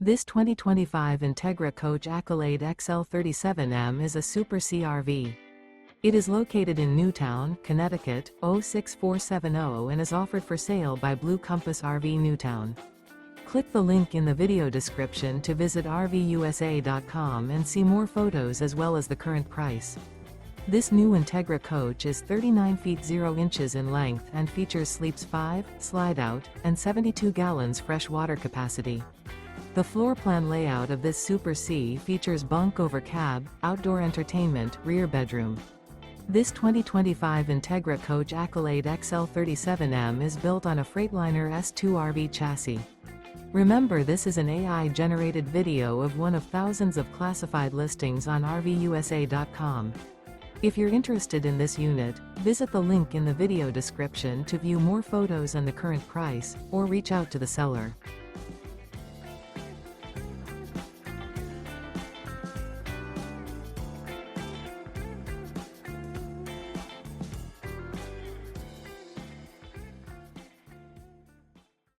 This 2025 Entegra Coach Accolade XL 37M is a Super CRV. It is located in Newtown, Connecticut, 06470 and is offered for sale by Blue Compass RV Newtown. Click the link in the video description to visit RVUSA.com and see more photos as well as the current price. This new Entegra coach is 39 feet 0 inches in length and features sleeps 5, slide-out, and 72 gallons fresh water capacity. The floor plan layout of this Super C features bunk over cab, outdoor entertainment, rear bedroom. This 2025 Entegra Coach Accolade XL 37M is built on a Freightliner S2RV chassis. Remember, this is an AI-generated video of one of thousands of classified listings on RVUSA.com. If you're interested in this unit, visit the link in the video description to view more photos and the current price, or reach out to the seller.